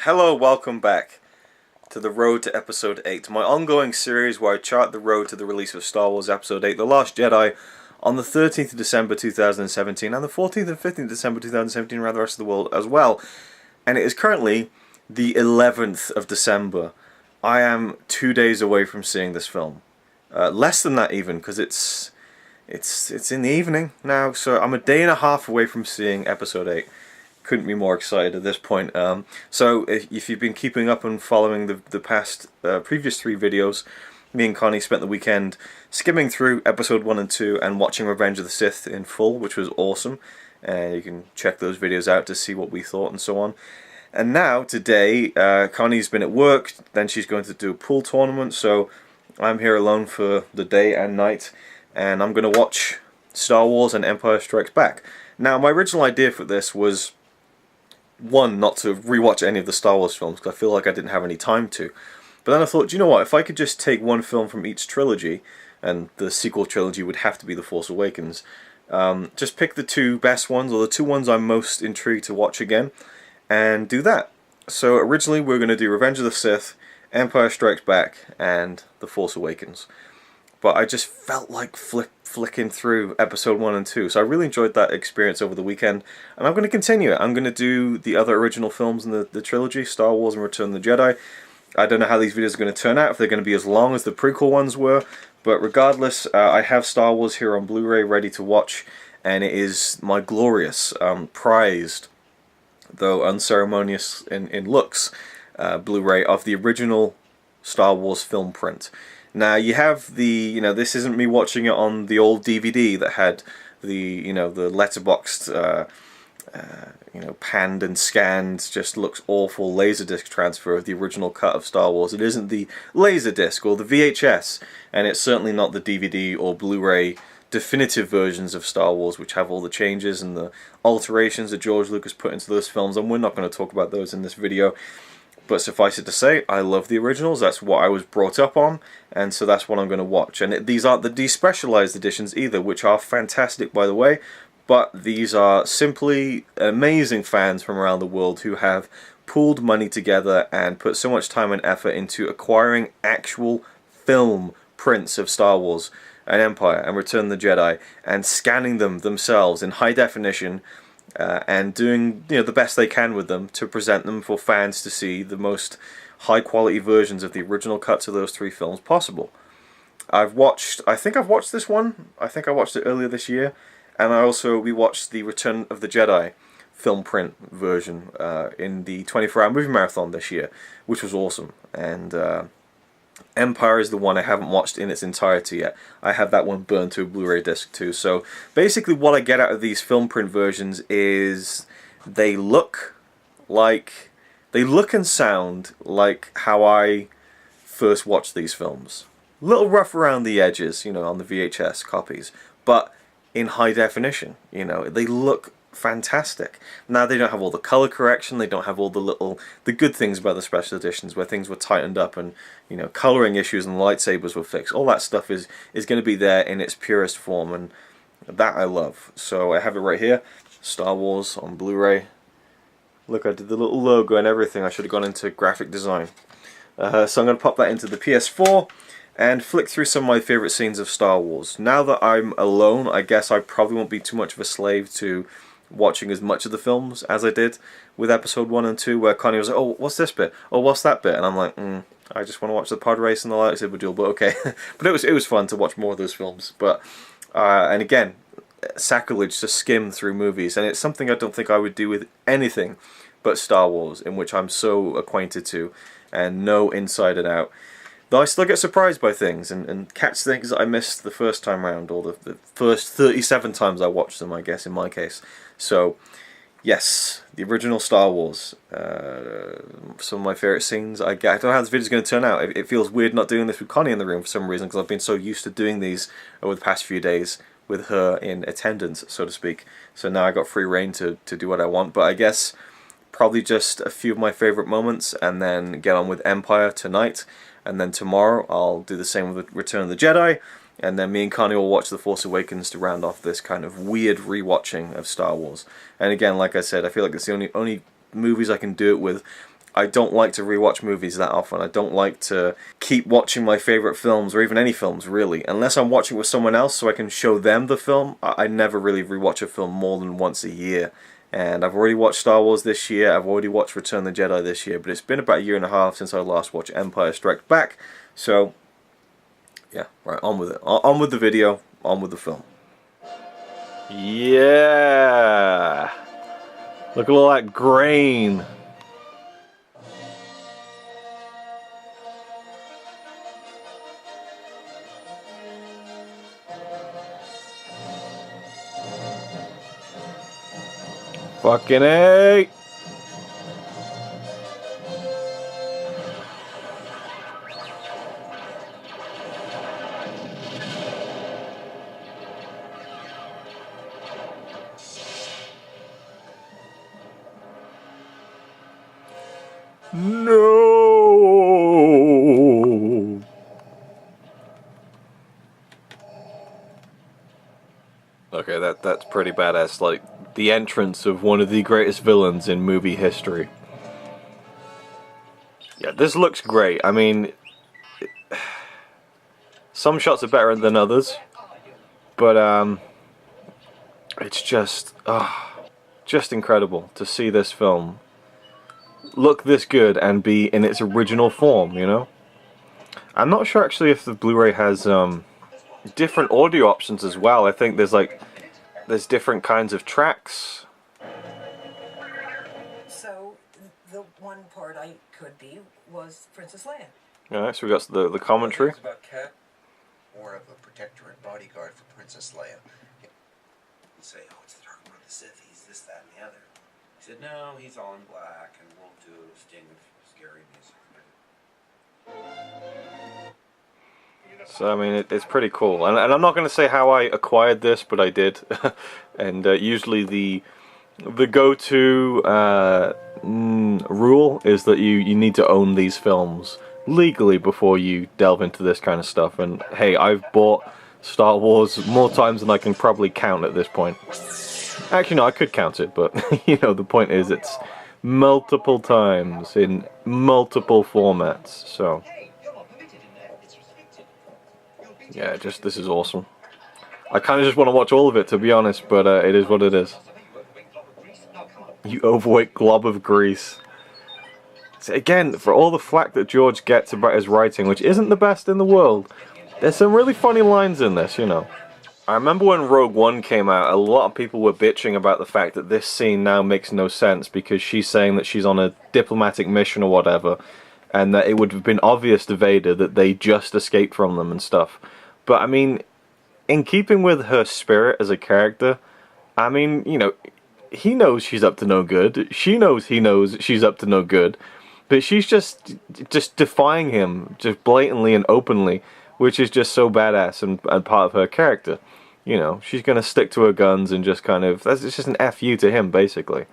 Hello, welcome back to the road to Episode 8, my ongoing series where I chart the road to the release of Star Wars Episode 8, The Last Jedi, on the 13th of December 2017, and the 14th and 15th of December 2017 around the rest of the world as well. And it is currently the 11th of December. I am 2 days away from seeing this film. Less than that even, because it's in the evening now, so I'm a day and a half away from seeing Episode 8. Couldn't be more excited at this point. So if you've been keeping up and following the past previous 3 videos, me and Connie spent the weekend skimming through Episode 1 and 2 and watching Revenge of the Sith in full, which was awesome. You can check those videos out to see what we thought and so on. And now, today, Connie's been at work, then she's going to do a pool tournament, so I'm here alone for the day and night, and I'm going to watch Star Wars and Empire Strikes Back. Now, my original idea for this was, one, not to rewatch any of the Star Wars films, because I feel like I didn't have any time to. But then I thought, you know what, if I could just take one film from each trilogy, and the sequel trilogy would have to be The Force Awakens, just pick the 2 best ones, or the 2 ones I'm most intrigued to watch again, and do that. So originally we were going to do Revenge of the Sith, Empire Strikes Back, and The Force Awakens. But I just felt like flicking through Episode 1 and 2, so I really enjoyed that experience over the weekend, and I'm going to continue it. I'm going to do the other original films in the trilogy, Star Wars and Return of the Jedi. I don't know how these videos are going to turn out, if they're going to be as long as the prequel ones were, but regardless, I have Star Wars here on Blu-ray ready to watch, and it is my glorious, prized, though unceremonious in looks, Blu-ray of the original Star Wars film print. Now you have the, this isn't me watching it on the old DVD that had the, the letterboxed, panned and scanned, just looks awful Laserdisc transfer of the original cut of Star Wars. It isn't the Laserdisc or the VHS, and it's certainly not the DVD or Blu-ray definitive versions of Star Wars, which have all the changes and the alterations that George Lucas put into those films, and we're not going to talk about those in this video. But suffice it to say, I love the originals. That's what I was brought up on, and so that's what I'm going to watch. And these aren't the despecialized editions either, which are fantastic, by the way. But these are simply amazing fans from around the world who have pooled money together and put so much time and effort into acquiring actual film prints of Star Wars and Empire and Return of the Jedi, and scanning them themselves in high definition, and doing the best they can with them to present them for fans to see the most high quality versions of the original cuts of those 3 films possible. I think I've watched this one. I think I watched it earlier this year, and we watched the Return of the Jedi film print version in the 24-hour movie marathon this year, which was awesome. And Empire is the one I haven't watched in its entirety yet. I have that one burned to a Blu-ray disc too. So basically what I get out of these film print versions is they look and sound like how I first watched these films. A little rough around the edges, on the VHS copies, but in high definition, they look fantastic. Now they don't have all the color correction, they don't have all the good things about the special editions where things were tightened up and coloring issues and lightsabers were fixed. All that stuff is going to be there in its purest form, and that I love. So I have it right here, Star Wars on Blu-ray. Look, I did the little logo and everything. I should have gone into graphic design. So I'm going to pop that into the PS4 and flick through some of my favorite scenes of Star Wars. Now that I'm alone, I guess I probably won't be too much of a slave to watching as much of the films as I did with Episode 1 and 2, where Connie was like, oh, what's this bit? Oh, what's that bit? And I'm like, I just want to watch the pod race and the lightsaber duel, but okay. But it was fun to watch more of those films. But and again, sacrilege to skim through movies, and it's something I don't think I would do with anything but Star Wars, in which I'm so acquainted to and know inside and out. Though I still get surprised by things and catch things that I missed the first time round, or the first 37 times I watched them, I guess, in my case. So, yes, the original Star Wars. Some of my favourite scenes. I don't know how this video is going to turn out. It feels weird not doing this with Connie in the room for some reason, because I've been so used to doing these over the past few days with her in attendance, so to speak. So now I got free reign to do what I want. But I guess probably just a few of my favourite moments, and then get on with Empire tonight. And then tomorrow I'll do the same with Return of the Jedi, and then me and Connie will watch The Force Awakens to round off this kind of weird rewatching of Star Wars. And again, like I said, I feel like it's the only movies I can do it with. I don't like to rewatch movies that often. I don't like to keep watching my favorite films, or even any films, really. Unless I'm watching with someone else so I can show them the film, I never really rewatch a film more than once a year. And I've already watched Star Wars this year, I've already watched Return of the Jedi this year, but it's been about a year and a half since I last watched Empire Strikes Back. So, yeah, right, on with it. On with the video, on with the film. Yeah! Look at all that grain! Fucking A! No! Okay, that's pretty badass. Like, the entrance of one of the greatest villains in movie history. Yeah, this looks great. I mean, some shots are better than others, but it's just incredible to see this film look this good and be in its original form, you know? I'm not sure actually if the Blu-ray has different audio options as well. I think there's different kinds of tracks. So the one part I could be was Princess Leia. Alright, so we got the commentary. About Cat, more of a protector and bodyguard for Princess Leia. You say, oh, it's the Dark Lord of the Sith, he's this, that, and the other. He said, no, he's all in black, and we'll do a sting of scary music. So, I mean, it's pretty cool. And I'm not going to say how I acquired this, but I did. And usually the go-to rule is that you need to own these films legally before you delve into this kind of stuff. And hey, I've bought Star Wars more times than I can probably count at this point. Actually, no, I could count it, but you know, the point is it's multiple times in multiple formats. So yeah, this is awesome. I kind of just want to watch all of it, to be honest, but it is what it is. You overweight glob of grease. So again, for all the flack that George gets about his writing, which isn't the best in the world, there's some really funny lines in this, you know. I remember when Rogue One came out, a lot of people were bitching about the fact that this scene now makes no sense because she's saying that she's on a diplomatic mission or whatever, and that it would have been obvious to Vader that they just escaped from them and stuff. But I mean, in keeping with her spirit as a character, I mean, you know, he knows she's up to no good. She knows he knows she's up to no good. But she's just defying him, just blatantly and openly, which is just so badass and part of her character. You know, she's going to stick to her guns and just kind of, it's just an FU to him, basically.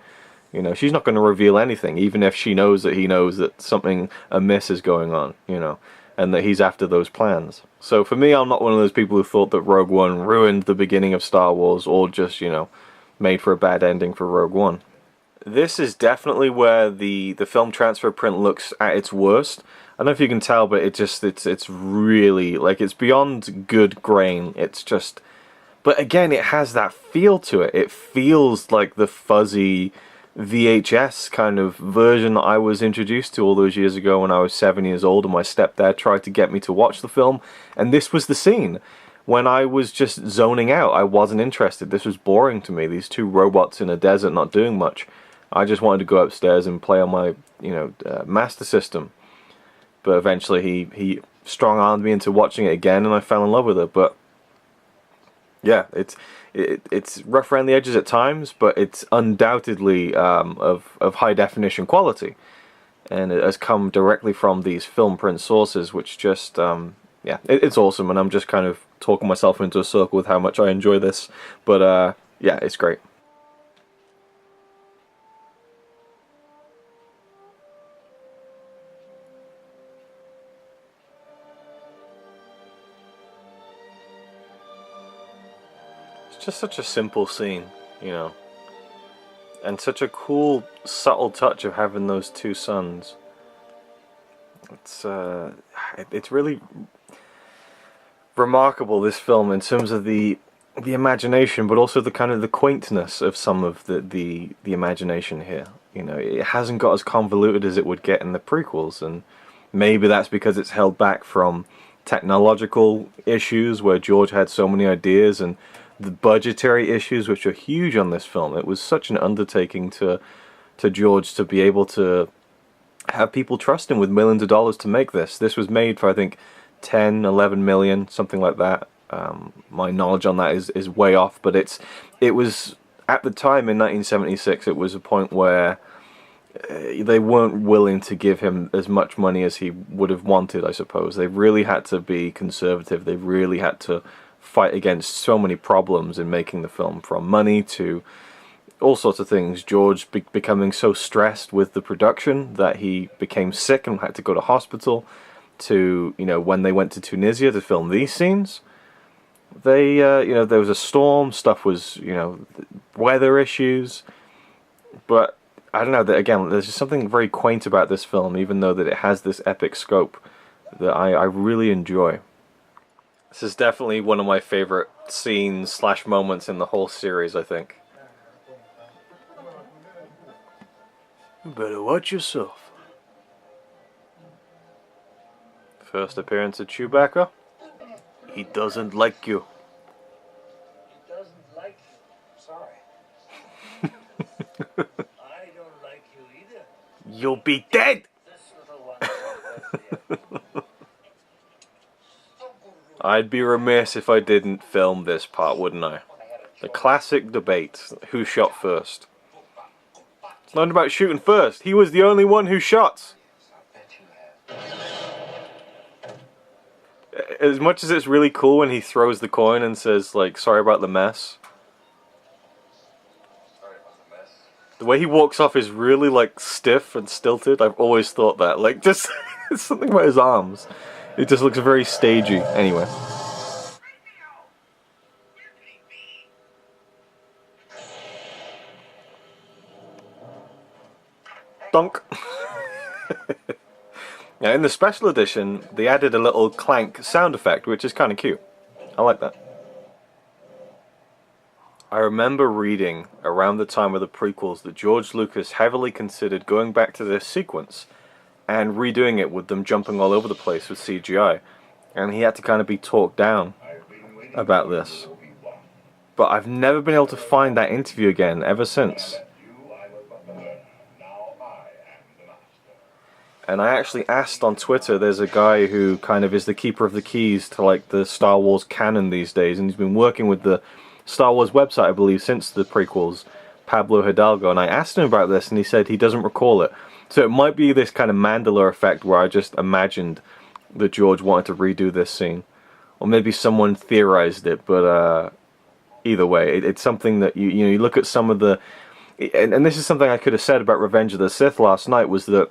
You know, she's not going to reveal anything, even if she knows that he knows that something amiss is going on, you know, and that he's after those plans. So for me, I'm not one of those people who thought that Rogue One ruined the beginning of Star Wars, or just, you know, made for a bad ending for Rogue One. This is definitely where the film transfer print looks at its worst. I don't know if you can tell, but it's really, like, it's beyond good grain. It's just, but again, it has that feel to it. It feels like the fuzzy VHS kind of version that I was introduced to all those years ago when I was 7 years old and my stepdad tried to get me to watch the film. And this was the scene when I was just zoning out. I wasn't interested. This was boring to me. These two robots in a desert not doing much. I just wanted to go upstairs and play on my, you know, Master System. But eventually he strong-armed me into watching it again, and I fell in love with it. But yeah, it's rough around the edges at times, but it's undoubtedly of high definition quality, and it has come directly from these film print sources, which just yeah, it's awesome. And I'm just kind of talking myself into a circle with how much I enjoy this. But yeah, it's great. Just such a simple scene, you know. And such a cool, subtle touch of having those two sons. It's really remarkable, this film, in terms of the imagination, but also the kind of the quaintness of some of the imagination here. You know, it hasn't got as convoluted as it would get in the prequels, and maybe that's because it's held back from technological issues where George had so many ideas, and the budgetary issues, which are huge on this film. It was such an undertaking to George to be able to have people trust him with millions of dollars to make this. This was made for, I think, 10, 11 million, something like that. My knowledge on that is way off, but it was, at the time in 1976, it was a point where they weren't willing to give him as much money as he would have wanted, I suppose. They really had to be conservative. They really had to fight against so many problems in making the film, from money to all sorts of things. George becoming so stressed with the production that he became sick and had to go to hospital, to, you know, when they went to Tunisia to film these scenes, they, you know, there was a storm, stuff was, you know, weather issues, but I don't know, that again, there's just something very quaint about this film, even though that it has this epic scope, that I really enjoy. This is definitely one of my favorite scenes / moments in the whole series, I think. You better watch yourself. First appearance of Chewbacca. He doesn't like you. He doesn't like you. Sorry. I don't like you either. You'll be dead! This little one. I'd be remiss if I didn't film this part, wouldn't I? The classic debate, who shot first. It's not about shooting first, he was the only one who shot. As much as it's really cool when he throws the coin and says, like, sorry about the mess. The way he walks off is really, like, stiff and stilted. I've always thought that. Like, just, it's something about his arms. It just looks very stagey. Anyway. Donk. Now, in the special edition, they added a little clank sound effect, which is kind of cute. I like that. I remember reading around the time of the prequels that George Lucas heavily considered going back to this sequence and redoing it with them jumping all over the place with CGI. And he had to kind of be talked down about this. But I've never been able to find that interview again ever since. And I actually asked on Twitter, there's a guy who kind of is the keeper of the keys to, like, the Star Wars canon these days, and he's been working with the Star Wars website, I believe, since the prequels, Pablo Hidalgo, and I asked him about this, and he said he doesn't recall it. So it might be this kind of Mandela effect where I just imagined that George wanted to redo this scene. Or maybe someone theorized it, but either way, it's something that, you look at some of the... And this is something I could have said about Revenge of the Sith last night, was that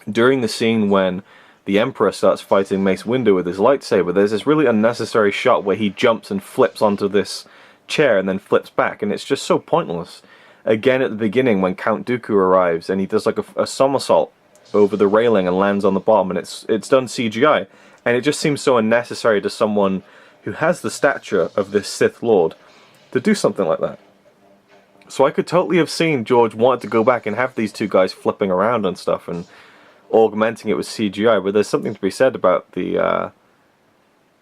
during the scene when the Emperor starts fighting Mace Windu with his lightsaber, there's this really unnecessary shot where he jumps and flips onto this chair and then flips back, and it's just so pointless. Again, at the beginning, when Count Dooku arrives and he does like a somersault over the railing and lands on the bottom, and it's done CGI, and it just seems so unnecessary to someone who has the stature of this Sith Lord to do something like that. So I could totally have seen George wanted to go back and have these two guys flipping around and stuff and augmenting it with CGI, but there's something to be said about the,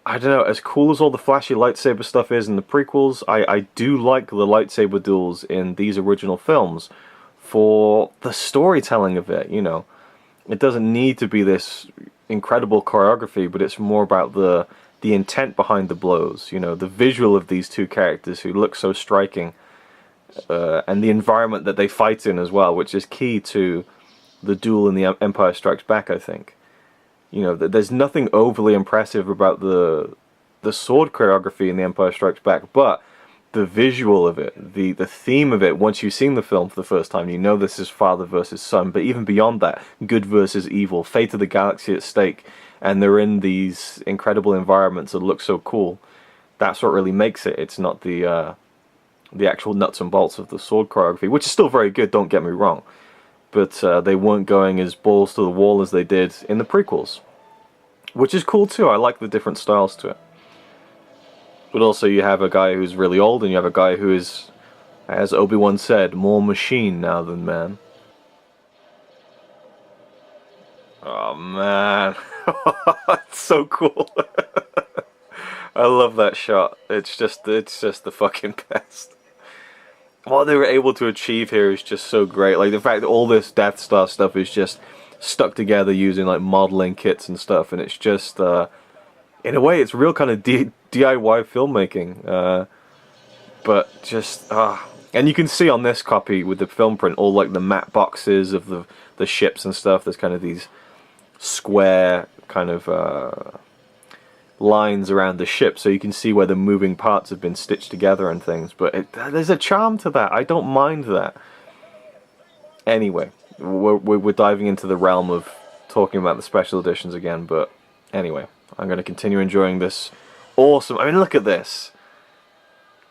I don't know, as cool as all the flashy lightsaber stuff is in the prequels, I do like the lightsaber duels in these original films for the storytelling of it, you know. It doesn't need to be this incredible choreography, but it's more about the intent behind the blows, you know, the visual of these two characters who look so striking, and the environment that they fight in as well, which is key to the duel in the Empire Strikes Back, I think. You know, there's nothing overly impressive about the sword choreography in the Empire Strikes Back, but the visual of it, the theme of it, once you've seen the film for the first time, you know this is father versus son, but even beyond that, good versus evil, fate of the galaxy at stake, and they're in these incredible environments that look so cool. That's what really makes it. It's not the the actual nuts and bolts of the sword choreography, which is still very good, don't get me wrong, but they weren't going as balls to the wall as they did in the prequels, which is cool too. I like the different styles to it. But also you have a guy who's really old, and you have a guy who is, as Obi-Wan said, more machine now than man. Oh man, it's so cool. I love that shot. It's just the fucking best. What they were able to achieve here is just so great. Like the fact that all this Death Star stuff is just stuck together using like modeling kits and stuff, and it's just in a way it's real kind of DIY filmmaking. But just and you can see on this copy with the film print all like the matte boxes of the ships and stuff. There's kind of these square kind of lines around the ship, so you can see where the moving parts have been stitched together and things. But there's a charm to that. I don't mind that. Anyway, we're diving into the realm of talking about the special editions again. But anyway, I'm going to continue enjoying this awesome. I mean, look at this.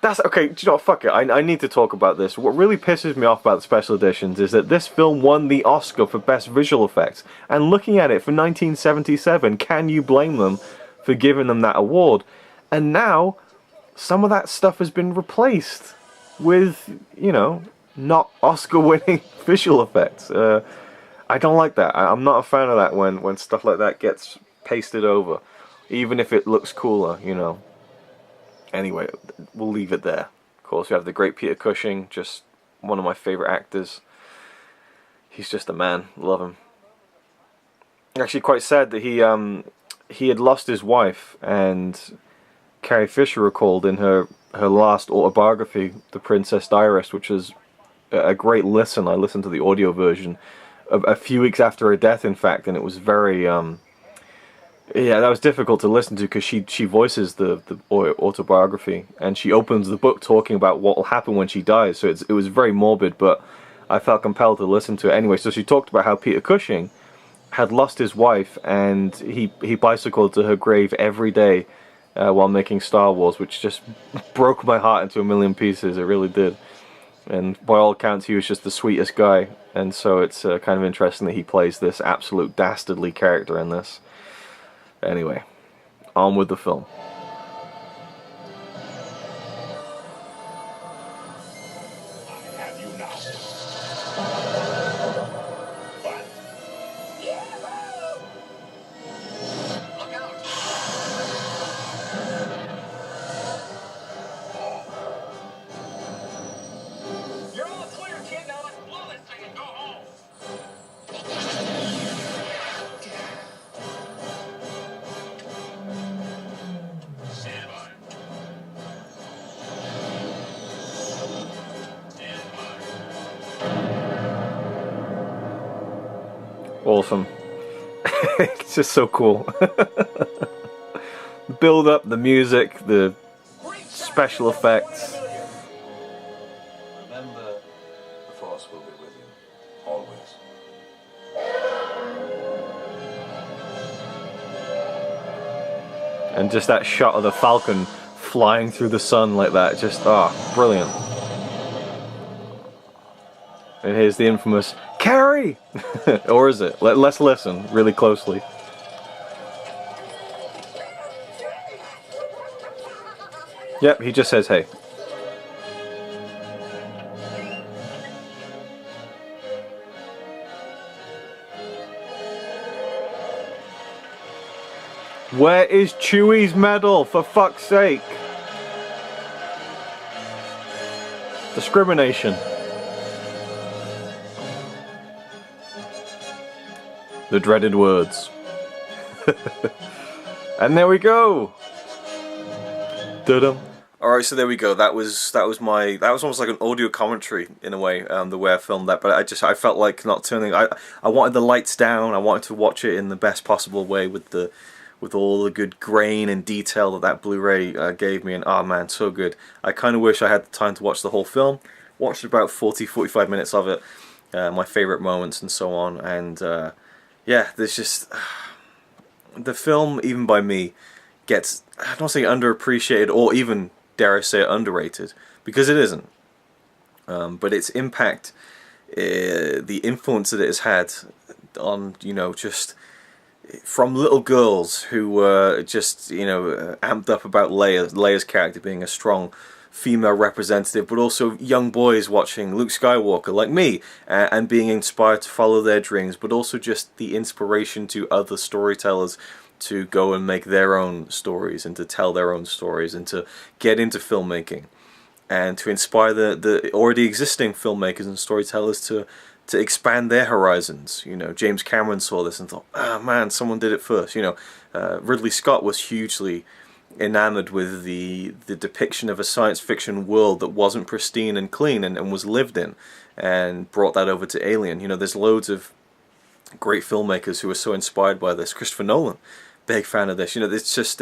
That's okay. Do you know what? Fuck it. I need to talk about this. What really pisses me off about the special editions is that this film won the Oscar for Best Visual Effects. And looking at it for 1977, can you blame them for giving them that award? And now some of that stuff has been replaced with, you know, not Oscar-winning visual effects. I don't like that. I'm not a fan of that when stuff like that gets pasted over, even if it looks cooler, you know. Anyway, we'll leave it there. Of course, we have the great Peter Cushing, just one of my favourite actors. He's just a man. Love him. Actually, quite sad that he had lost his wife, and Carrie Fisher recalled in her last autobiography, The Princess Diarist, which is a great listen. I listened to the audio version a few weeks after her death, in fact, and it was very yeah, that was difficult to listen to because she voices the autobiography, and she opens the book talking about what will happen when she dies. So it was very morbid, but I felt compelled to listen to it anyway. So she talked about how Peter Cushing had lost his wife, and he bicycled to her grave every day while making Star Wars, which just broke my heart into a million pieces. It really did. And by all accounts, he was just the sweetest guy. And so it's kind of interesting that he plays this absolute dastardly character in this. Anyway, on with the film. Have you not? But look out! You're all clear, kid. Now let's blow this thing and go home. Stand by. Stand by. Awesome. It's just so cool. Build up, the music, the special effects. Remember, the Force will be with you, always. And just that shot of the Falcon flying through the sun like that, just, brilliant. And here's the infamous, Carrie! Or is it? Let's listen really closely. Yep, he just says, hey. Where is Chewie's medal, for fuck's sake? Discrimination. The dreaded words. And there we go. Da-dum. All right, so there we go. That was almost like an audio commentary in a way, the way I filmed that. But I felt like not turning. I wanted the lights down. I wanted to watch it in the best possible way with all the good grain and detail that Blu-ray gave me. And oh man, so good. I kind of wish I had the time to watch the whole film. Watched about 40-45 minutes of it. My favorite moments and so on. And yeah, there's just the film, even by me, gets, I don't say underappreciated or even, dare I say it, underrated, because it isn't. But its impact, the influence that it has had on, you know, just from little girls who were just, you know, amped up about Leia's character being a strong female representative, but also young boys watching Luke Skywalker like me and being inspired to follow their dreams, but also just the inspiration to other storytellers to go and make their own stories and to tell their own stories and to get into filmmaking and to inspire the already existing filmmakers and storytellers to expand their horizons. You know, James Cameron saw this and thought, ah, man, someone did it first. You know, Ridley Scott was hugely enamored with the depiction of a science fiction world that wasn't pristine and clean and was lived in, and brought that over to Alien. You know, there's loads of great filmmakers who are so inspired by this. Christopher Nolan, big fan of this. You know, it's just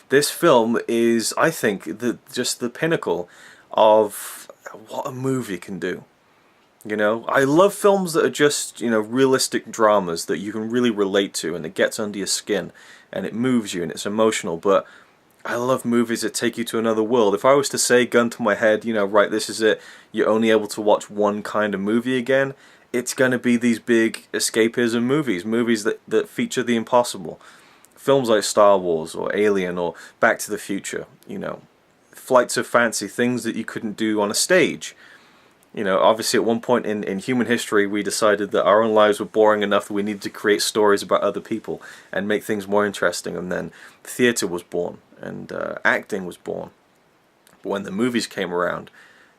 this film is, I think, just the pinnacle of what a movie can do. You know, I love films that are just, you know, realistic dramas that you can really relate to, and it gets under your skin and it moves you and it's emotional. But I love movies that take you to another world. If I was to say, gun to my head, you know, right, this is it, you're only able to watch one kind of movie again, it's going to be these big escapism movies that feature the impossible. Films like Star Wars or Alien or Back to the Future, you know, flights of fancy, things that you couldn't do on a stage. You know, obviously at one point in human history we decided that our own lives were boring enough that we needed to create stories about other people and make things more interesting, and then theatre was born and acting was born. But when the movies came around,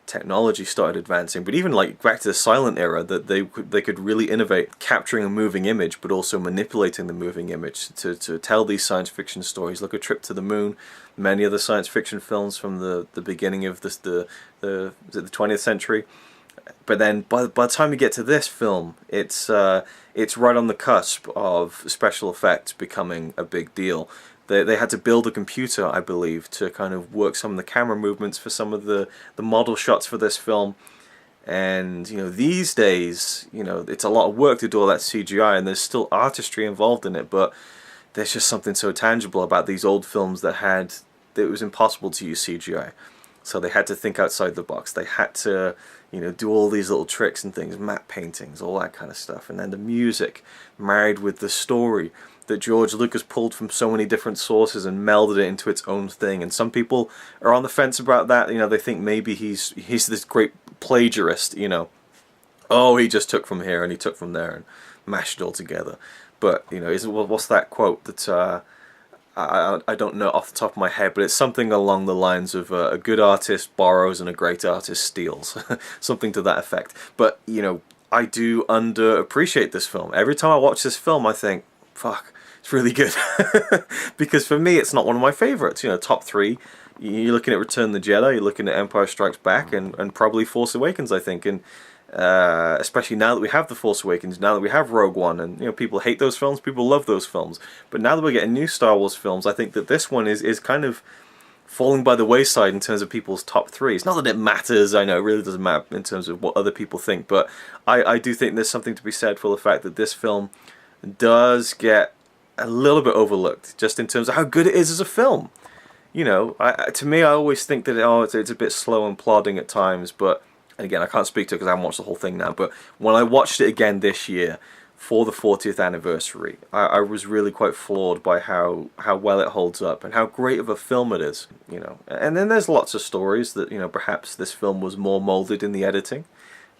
technology started advancing. But even like back to the silent era, that they could really innovate, capturing a moving image but also manipulating the moving image to tell these science fiction stories. Look at Trip to the Moon, many other science fiction films from the beginning of the 20th century. But then by the time you get to this film, it's right on the cusp of special effects becoming a big deal. They had to build a computer, I believe, to kind of work some of the camera movements for some of the model shots for this film. And, you know, these days, you know, it's a lot of work to do all that CGI, and there's still artistry involved in it, but there's just something so tangible about these old films that it was impossible to use CGI. So they had to think outside the box. They had to, you know, do all these little tricks and things, matte paintings, all that kind of stuff. And then the music married with the story that George Lucas pulled from so many different sources and melded it into its own thing. And some people are on the fence about that. You know, they think maybe he's this great plagiarist, you know. Oh, he just took from here and he took from there and mashed it all together. But, you know, what's that quote that I don't know off the top of my head, but it's something along the lines of a good artist borrows and a great artist steals. Something to that effect. But, you know, I do underappreciate this film. Every time I watch this film, I think, fuck, it's really good. Because for me, it's not one of my favorites. You know, top three, you're looking at Return of the Jedi, you're looking at Empire Strikes Back, and probably Force Awakens, I think. And especially now that we have The Force Awakens, now that we have Rogue One, and, you know, people hate those films, people love those films. But now that we're getting new Star Wars films, I think that this one is kind of falling by the wayside in terms of people's top three. It's not that it matters, I know, it really doesn't matter in terms of what other people think, but I do think there's something to be said for the fact that this film does get a little bit overlooked, just in terms of how good it is as a film. You know, to me, I always think that it's a bit slow and plodding at times, but, and again, I can't speak to it because I haven't watched the whole thing now, but when I watched it again this year for the 40th anniversary, I was really quite floored by how well it holds up and how great of a film it is, you know. And then there's lots of stories that, you know, perhaps this film was more molded in the editing,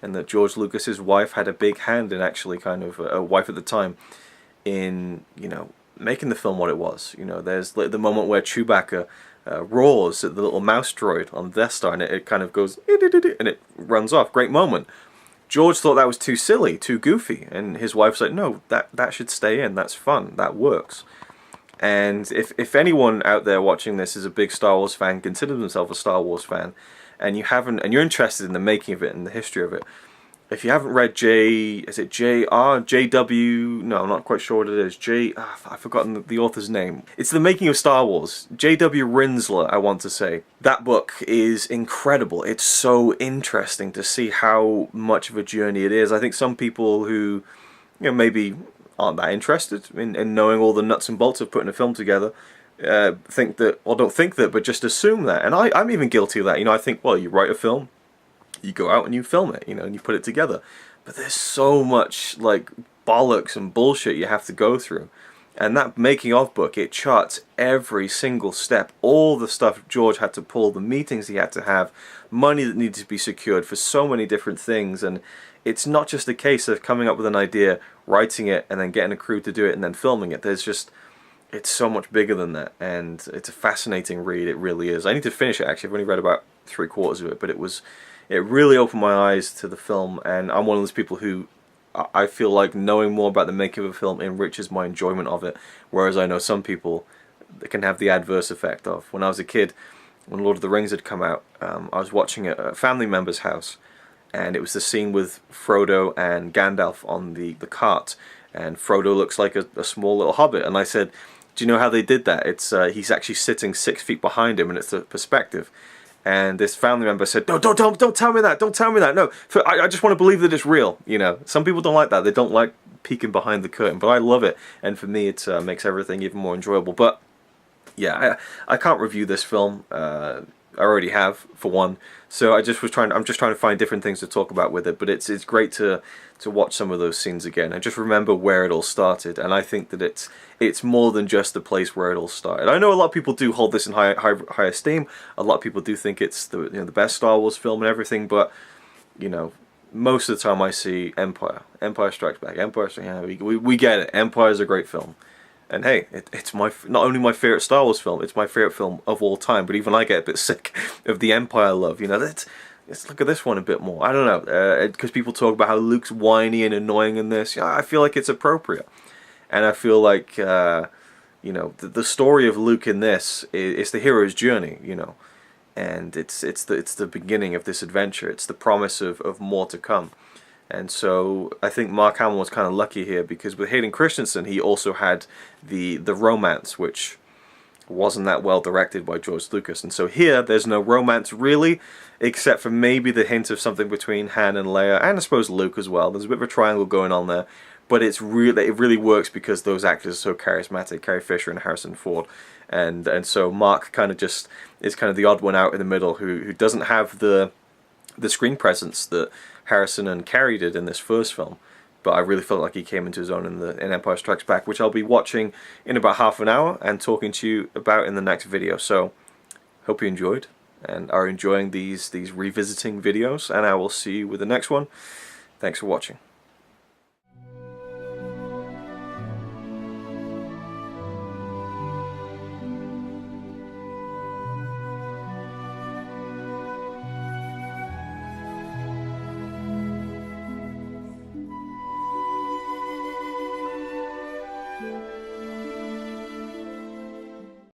and that George Lucas's wife had a big hand in, actually, kind of a wife at the time, in, you know, making the film what it was. You know, there's like the moment where Chewbacca roars at the little mouse droid on the Death Star, and it kind of goes, and it runs off. Great moment. George thought that was too silly, too goofy, and his wife's like, no, that should stay in, that's fun, that works. And if anyone out there watching this is a big Star Wars fan, consider themselves a Star Wars fan, and you're interested in the making of it and the history of it, if you haven't read JW, no, I'm not quite sure what it is, I've forgotten the author's name. It's The Making of Star Wars, J.W. Rinsler, I want to say. That book is incredible. It's so interesting to see how much of a journey it is. I think some people who, you know, maybe aren't that interested in knowing all the nuts and bolts of putting a film together think that, or don't think that, but just assume that. And I'm even guilty of that. You know, I think, well, you write a film, you go out and you film it, you know, and you put it together. But there's so much, like, bollocks and bullshit you have to go through. And that making of book, it charts every single step, all the stuff George had to pull, the meetings he had to have, money that needed to be secured for so many different things. And it's not just a case of coming up with an idea, writing it, and then getting a crew to do it, and then filming it. There's just, it's so much bigger than that, and it's a fascinating read. It really is. I need to finish it, actually. I've only read about 3/4 of it, but it really opened my eyes to the film, and I'm one of those people who, I feel like knowing more about the making of a film enriches my enjoyment of it, whereas I know some people that can have the adverse effect of. When I was a kid, when Lord of the Rings had come out, I was watching it at a family member's house, and it was the scene with Frodo and Gandalf on the cart, and Frodo looks like a small little hobbit, and I said, do you know how they did that? It's he's actually sitting 6 feet behind him, and it's the perspective. And this family member said, no, don't tell me that, don't tell me that, no, I just want to believe that it's real, you know. Some people don't like that, they don't like peeking behind the curtain, but I love it, and for me it makes everything even more enjoyable. But yeah, I can't review this film, I already have, for one, so I'm just trying to find different things to talk about with it, but it's great to watch some of those scenes again and just remember where it all started. And I think that it's more than just the place where it all started. I know a lot of people do hold this in high esteem. A lot of people do think it's the best Star Wars film and everything, but you know, most of the time I see Empire Strikes Back, yeah, we get it. Empire's a great film. And hey, it's not only my favorite Star Wars film, it's my favorite film of all time. But even I get a bit sick of the Empire love. You know, let's look at this one a bit more. I don't know, because people talk about how Luke's whiny and annoying in this. Yeah, I feel like it's appropriate, and I feel like you know, the story of Luke in this is the hero's journey. You know, and it's the beginning of this adventure. It's the promise of more to come. And so I think Mark Hamill was kind of lucky here, because with Hayden Christensen he also had the romance, which wasn't that well directed by George Lucas. And so here there's no romance really, except for maybe the hint of something between Han and Leia, and I suppose Luke as well. There's a bit of a triangle going on there, but it really works because those actors are so charismatic, Carrie Fisher and Harrison Ford. And so Mark kind of just is kind of the odd one out in the middle who doesn't have the screen presence that Harrison and Carrie did in this first film, but I really felt like he came into his own in Empire Strikes Back, which I'll be watching in about half an hour and talking to you about in the next video. So hope you enjoyed and are enjoying these revisiting videos, and I will see you with the next one. Thanks for watching.